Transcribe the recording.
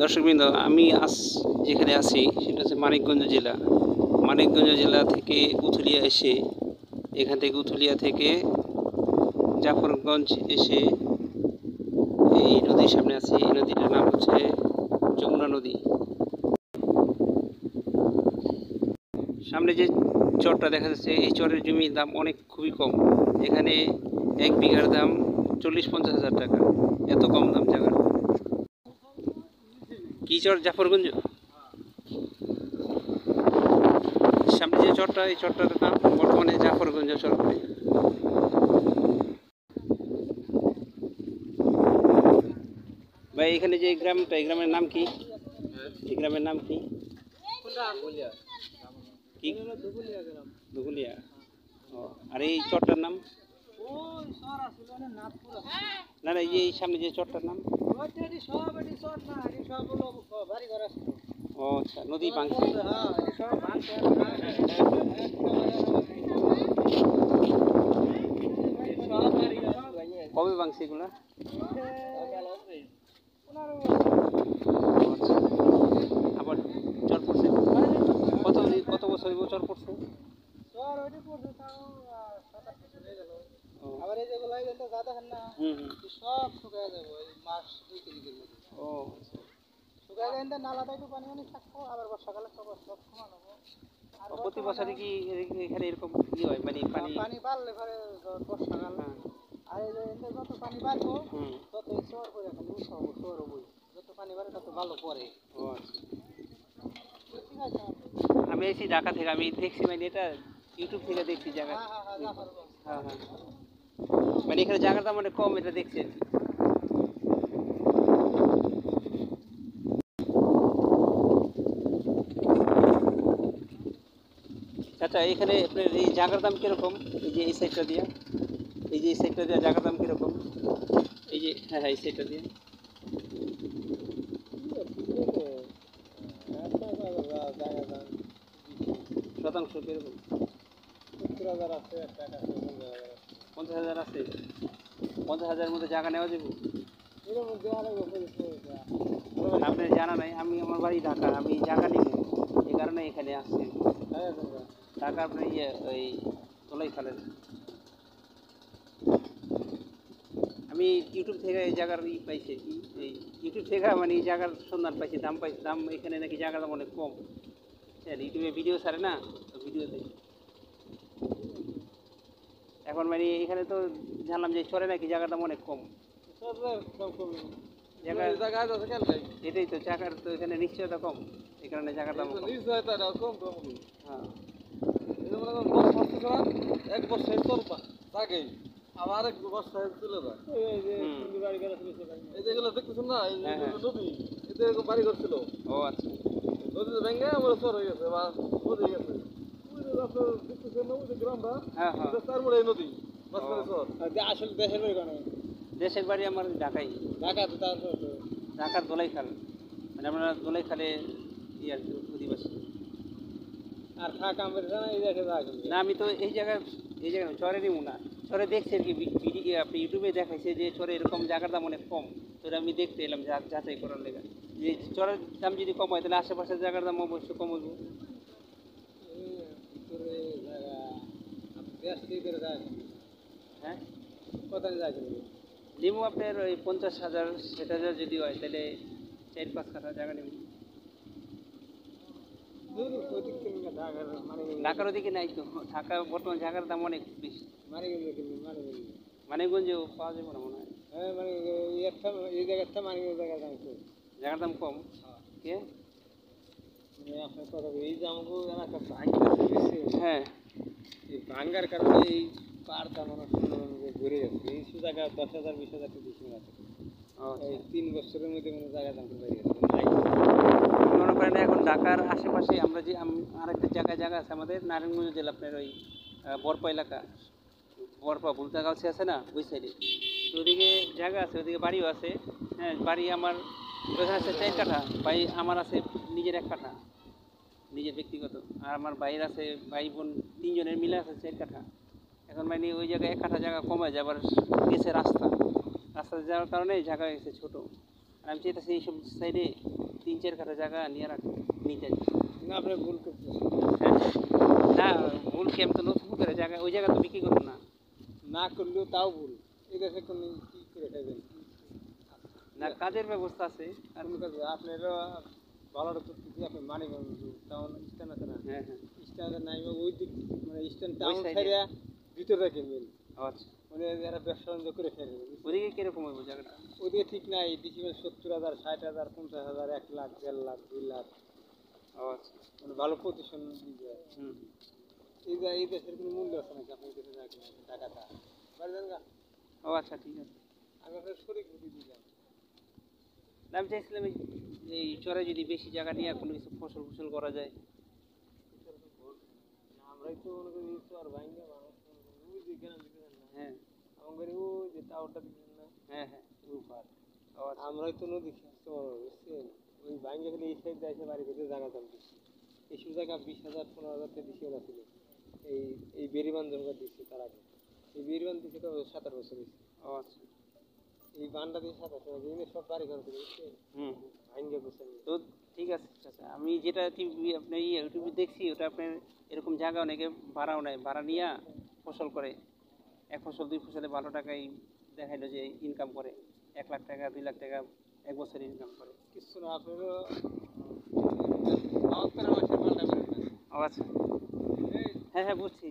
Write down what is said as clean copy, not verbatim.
দর্শকবৃন্দ, আমি আজ যেখানে আছি সেটা হচ্ছে মানিকগঞ্জ জেলা। মানিকগঞ্জ জেলা থেকে উথুলিয়া এসে, এখান থেকে উথুলিয়া থেকে জাফরগঞ্জ এসে এই নদীর সামনে আছি। এই নদীটার নাম হচ্ছে যমুনা নদী। সামনে যে চরটা দেখা যাচ্ছে, এই চরের জমির দাম খুবই কম। এখানে 1 বিঘার দাম 40-50 হাজার টাকা। এত কম দাম জায়গার। কি চর? জাফরগঞ্জ। সামনে যে চরটা, এই চরটার নাম বর্তমানে জাফরগঞ্জ চর করে। ভাই, এখানে যে গ্রামটা, এই গ্রামের নাম কি? এই গ্রামের নাম কি? দুগুলিয়া। ও, আর এই চরটার নাম? না না, এই সামনে যে চরটার নাম? ও আচ্ছা, নদী ভাঙছে। কবে ভাঙছে এগুলা? আবার চর পড়ছে কত বছর চর পড়ছে? আবার এই যেগুলো সব শুকায় যাবো এই মাস 2-3 দিন। ও, শুকায় গেলে নালাটা একটু পানি পানি থাকবো, আবার বর্ষাকালে সব সমান হবো। আর প্রতি বছরে কি এখানে এরকম কি হয়, মানে পানি বাড়লে পরে বর্ষাকাল, আর এই যে যত পানি বাড়বো তত এই চর করে খালি উৎসাহ চর হবো। যত পানি বাড়ে তত ভালো পরে। ও আচ্ছা, আমি এসেছি ঢাকা থেকে। আমি দেখছি, মানে এটা ইউটিউব থেকে দেখছি জায়গা। হ্যাঁ হ্যাঁ, মানে এখানে জায়গার দাম অনেক কম, এটা দেখছি। আচ্ছা, এখানে আপনার এই জায়গার দাম কিরকম? এই যে এই সাইডটা দিয়ে, এই যে এই সাইডটা দিয়ে জায়গার দাম কিরকম? এই যে হ্যাঁ হ্যাঁ, এই সাইডটা দিয়ে শতাংশ কিরকম? 70,000 আছে, 50,000 আছে। 50,000-এর মধ্যে জায়গা নেওয়া যাবে? আপনার জানা নাই? আমার বাড়ি ঢাকা, আমি জায়গা নিব, এই কারণে এখানে আসছি। ঢাকা আপনার ওই তোলাই খালেন। আমি ইউটিউব থেকে এই জায়গার পাইছি, এই ইউটিউব থেকে মানে এই জায়গার সন্ধান পাইছি, দাম এখানে নাকি জায়গার দাম অনেক কম। ইউটিউবে ভিডিও ছাড়ে না, তো ভিডিও দেখি। এখন মানে এখানে তো জানলাম যে চরে নাকি জায়গার দাম অনেক কম। এটাই তো, জায়গার তো এখানে নিশ্চয়তা কম, এই কারণে জায়গার দাম কম। হ্যাঁ, 1 বছর থাকে, আবার 1 বছর চলে যায়। এই যেগুলো দেখতেছেন না, এই নদী, এতে এরকম বাড়ি ঘর ছিল। ও আচ্ছা, নদীতে ভেঙে আমার চর হয়ে গেছে বা নদী গেছে। আপনার দেখতেছেন না, ওই যে গ্রামটা, হ্যাঁ হ্যাঁ, তার মধ্যে এই নদী চর। আসলে দেশের বাড়ি কেন? দেশের বাড়ি আমার ঢাকাই। ঢাকা তো তার ঢাকার দোলাই খাল, মানে আমরা দোলাই খালে আর কি অধিবাসী। আর থাকা আমাদের এই দেশে না, আমি তো এই জায়গায় চরে নিব না। চরে দেখছি আর কি, আপনি ইউটিউবে দেখাইছে যে চরে এরকম জায়গার দাম অনেক কম, তো আমি দেখতে এলাম যাচাই করার লেগে যে চরের দাম যদি কম হয় তাহলে আশেপাশের জায়গার দাম অবশ্যই কম হইব। হ্যাঁ, কত যায় নিব আপনার ওই 50,000, 60,000 যদি হয় তাহলে 4-5 কাঠা জায়গা নেব। ঢাকার ওদিকে নাই তো, ঢাকা বর্তমান জায়গার দাম অনেক বেশি। মানিকগঞ্জেও পাওয়া যাবে না মনে হয়। হ্যাঁ, মানে এই জায়গাটা মানিকগঞ্জ জায়গার দাম কম। জায়গার দাম কম? কে আপনার কথা, এই যে আমাকে এলাকা হ্যাঁ, এই ভাঙ্গার কারণে এই পার দাম ঘুরে যাচ্ছে। এই জায়গা 10,000, 20,000 বেশি আছে। এই 3 বছরের মধ্যে কোনো জায়গার দাম বেড়ে গেছে। মনে করেন এখন ঢাকার আশেপাশে আমরা যে আরেকটা জায়গা আছে আমাদের নারায়ণগঞ্জ জেলা, আপনার ওই বরপা এলাকা, বরপা ভুলতাগাছি আছে না, ওই সাইডে তো ওদিকে জায়গা আছে, ওদিকে বাড়িও আছে। হ্যাঁ, বাড়ি আমার ওইখানে আছে 4 কাঠা, ভাই আমার আছে নিজের 1 কাঠা, নিজের ব্যক্তিগত। আর আমার ভাইয়ের আছে, ভাই বোন 3 জনের মিলে আছে 4 কাঠা। এখন মানে ওই জায়গায় 1 কাঠা জায়গা কমে যায়, আবার গেছে রাস্তা যাওয়ার কারণে জায়গা গেছে ছোটো। আর আমি চাইতেছি এইসব সাইডে 3-4 কাঠা জায়গা নিয়ে নিতে। না আপনি ভুল করতেছেন। না ভুল কি, আমি তো নতুন করে জায়গা ওই জায়গা তো বিক্রি করবো না। না করলেও তাও ভুল। এই দেশে কোনো কি করে খাইবেন? না কাজের ব্যবস্থা আছে। আর কোন কাজে আপনারও ভালো করতেছি, আপনি মানিগঞ্জ টাউন স্ট্যান্ড আছে না? হ্যাঁ হ্যাঁ। স্ট্যান্ডের নাই ওই দিক, মানে স্ট্যান্ড ওই টাউন side এ? ছাড়িয়া ভিতরে কিনবেন। আচ্ছা, মানে এরা ব্যবসা বাণিজ্য করে ফেলবে। ওদিকে কিরকম হইব জায়গাটা? ওদিকে ঠিক নাই, ডিসিমেল 70,000, 60,000, 50,000, 1 লাখ, 1.5 লাখ, 2 লাখ, আচ্ছা। মানে ভালো পজিশন দিয়ে। হুম। এই দেশের কোনো মূল্য আছে নাকি? আপনি দেশে না কিনা টাকাটা পারবেন না? আচ্ছা ঠিক আছে। আমি আপনার শরীর বুদ্ধি দিলাম। না, আমি চাইছিলাম এই চরে যদি বেশি জায়গা নিয়ে কোনো কিছু ফসল করা যায়। আমরাই তো মনে করি তো আর ভাঙ্গা মানুষ ওই যে গ্রাম দিকে না, হ্যাঁ আমাদের ও যে টাওয়ারটা দিবেন না, হ্যাঁ হ্যাঁ। ওই পার আচ্ছা। আমরাই তো নদী খেতে বুঝছেন। ওই ভাঙ্গা গেলে এই সাইড এসে বাড়ি করতে জায়গা দাম দিচ্ছি, এইসব জায়গা 20,000, 15,000 টাকা দিচ্ছে ওরা ছিল। এই বেরিবান জমা দিচ্ছে তার আগে। এই বেরিবান দিচ্ছে তো 7-8 বছর হয়েছে। আচ্ছা। এই বানটা দিয়ে 7-8 বছর এনে সব বাড়ি ঘর করে বুঝছেন, হুম। ভাঙ্গা গোছানি। তো ঠিক আছে আচ্ছা, আমি যেটা টিভি আপনার ইউটিউবে দেখছি ওটা আপনার এরকম জায়গা অনেকে ভাড়াও নেয়, ভাড়া নিয়ে ফসল করে। 1 ফসল 2 ফসলে ভালো টাকাই দেখাইলো যে ইনকাম করে, 1 লাখ টাকা 2 লাখ টাকা 1 বছর ইনকাম করে। কিছু না, আপনারও দাওয়াত করে মাসের মালটা করেন না। আচ্ছা। হ্যাঁ হ্যাঁ বুঝছি।